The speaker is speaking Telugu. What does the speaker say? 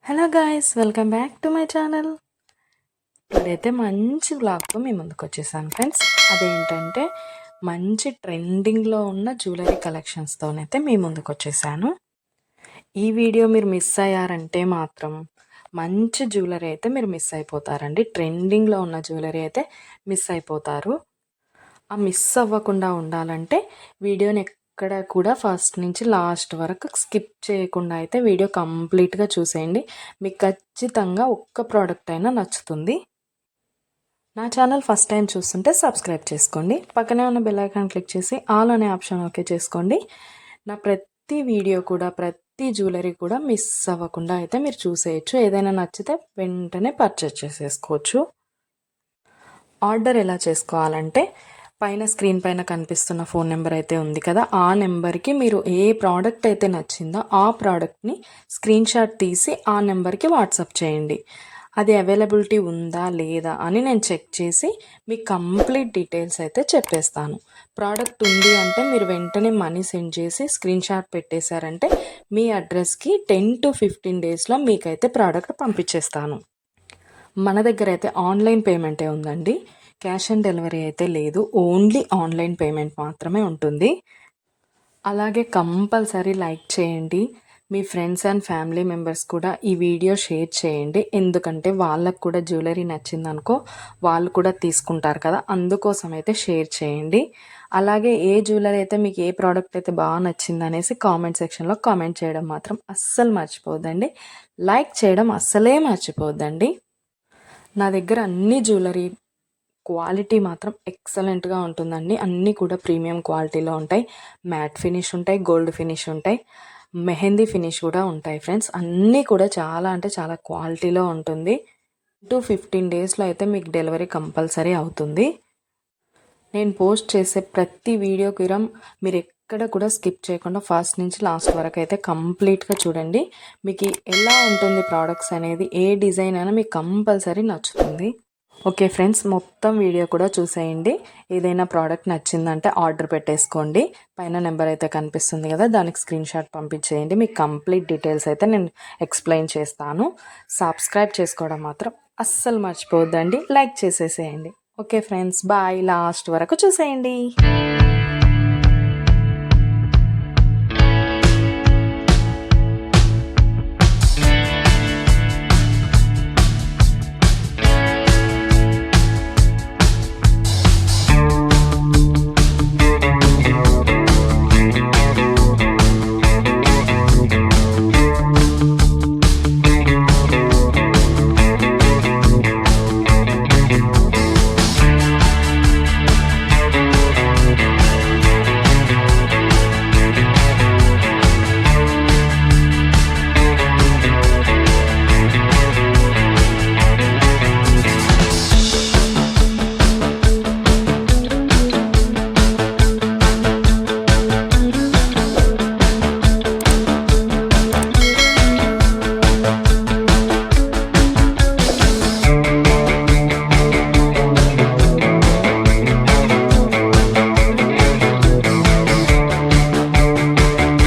Hello guys, welcome back to my channel. ఇప్పుడైతే మంచి వ్లాగ్తో మీ ముందుకు వచ్చేసాను ఫ్రెండ్స్. అదేంటంటే మంచి ట్రెండింగ్లో ఉన్న జ్యువెలరీ కలెక్షన్స్తోనైతే మీ ముందుకు వచ్చేసాను. ఈ వీడియో మీరు మిస్ అయ్యారంటే మాత్రం మంచి జ్యువెలరీ అయితే మీరు మిస్ అయిపోతారండి. ట్రెండింగ్లో ఉన్న జ్యువెలరీ అయితే మిస్ అయిపోతారు. ఆ మిస్ అవ్వకుండా ఉండాలంటే వీడియోని ఎక్కడ కూడా ఫస్ట్ నుంచి లాస్ట్ వరకు స్కిప్ చేయకుండా అయితే వీడియో కంప్లీట్గా చూసేయండి. మీకు ఖచ్చితంగా ఒక్క ప్రోడక్ట్ అయినా నచ్చుతుంది. నా ఛానల్ ఫస్ట్ టైం చూస్తుంటే సబ్స్క్రైబ్ చేసుకోండి. పక్కనే ఉన్న బెల్ ఐకాన్ క్లిక్ చేసి ఆల్ అనే ఆప్షన్ ఓకే చేసుకోండి. నా ప్రతి వీడియో కూడా ప్రతి జ్యువెలరీ కూడా మిస్ అవ్వకుండా అయితే మీరు చూసేయచ్చు. ఏదైనా నచ్చితే వెంటనే పర్చేస్ చేసేసుకోవచ్చు. ఆర్డర్ ఎలా చేసుకోవాలంటే పైన స్క్రీన్ పైన కనిపిస్తున్న ఫోన్ నెంబర్ అయితే ఉంది కదా, ఆ నెంబర్కి మీరు ఏ ప్రోడక్ట్ అయితే నచ్చిందో ఆ ప్రోడక్ట్ని స్క్రీన్ షాట్ తీసి ఆ నెంబర్కి వాట్సాప్ చేయండి. అది అవైలబిలిటీ ఉందా లేదా అని నేను చెక్ చేసి మీకు కంప్లీట్ డీటెయిల్స్ అయితే చెప్పేస్తాను. ప్రోడక్ట్ ఉంది అంటే మీరు వెంటనే మనీ సెండ్ చేసి స్క్రీన్ షాట్ పెట్టేశారంటే మీ అడ్రస్కి 10 to 15 డేస్లో మీకైతే ప్రోడక్ట్ పంపించేస్తాను. మన దగ్గర అయితే ఆన్లైన్ పేమెంటే ఉందండి. క్యాష్ ఆన్ డెలివరీ అయితే లేదు. ఓన్లీ ఆన్లైన్ పేమెంట్ మాత్రమే ఉంటుంది. అలాగే కంపల్సరీ లైక్ చేయండి. మీ ఫ్రెండ్స్ అండ్ ఫ్యామిలీ మెంబర్స్ కూడా ఈ వీడియో షేర్ చేయండి. ఎందుకంటే వాళ్ళకు కూడా జ్యువెలరీ నచ్చిందనుకో వాళ్ళు కూడా తీసుకుంటారు కదా, అందుకోసం అయితే షేర్ చేయండి. అలాగే ఏ జ్యువెలరీ అయితే మీకు ఏ ప్రోడక్ట్ అయితే బాగా నచ్చింది అనేసి కామెంట్ సెక్షన్లో కామెంట్ చేయడం మాత్రం అస్సలు మర్చిపోద్దండి. లైక్ చేయడం అస్సలే మర్చిపోద్దండి. నా దగ్గర అన్ని జ్యువెలరీ క్వాలిటీ మాత్రం ఎక్సలెంట్గా ఉంటుందండి. అన్నీ కూడా ప్రీమియం క్వాలిటీలో ఉంటాయి. మ్యాట్ ఫినిష్ ఉంటాయి, గోల్డ్ ఫినిష్ ఉంటాయి, మెహందీ ఫినిష్ కూడా ఉంటాయి ఫ్రెండ్స్. అన్నీ కూడా చాలా అంటే చాలా క్వాలిటీలో ఉంటుంది. 15 డేస్లో అయితే మీకు డెలివరీ కంపల్సరీ అవుతుంది. నేను పోస్ట్ చేసే ప్రతి వీడియోకి మీరు ఎక్కడ కూడా స్కిప్ చేయకుండా ఫస్ట్ నుంచి లాస్ట్ వరకు అయితే కంప్లీట్గా చూడండి. మీకు ఎలా ఉంటుంది ప్రోడక్ట్స్ అనేది, ఏ డిజైన్ అయినా మీకు కంపల్సరీ నచ్చుతుంది. ఓకే ఫ్రెండ్స్, మొత్తం వీడియో కూడా చూసేయండి. ఏదైనా ప్రోడక్ట్ నచ్చిందంటే ఆర్డర్ పెట్టేసుకోండి. పైన నెంబర్ అయితే కనిపిస్తుంది కదా, దానికి స్క్రీన్ షాట్ పంపించేయండి. మీకు కంప్లీట్ డీటెయిల్స్ అయితే నేను ఎక్స్ప్లెయిన్ చేస్తాను. సబ్స్క్రైబ్ చేసుకోవడం మాత్రం అస్సలు మర్చిపోవద్దండి. లైక్ చేసేసేయండి. Okay friends, bye. లాస్ట్ వరకు చూసేయండి.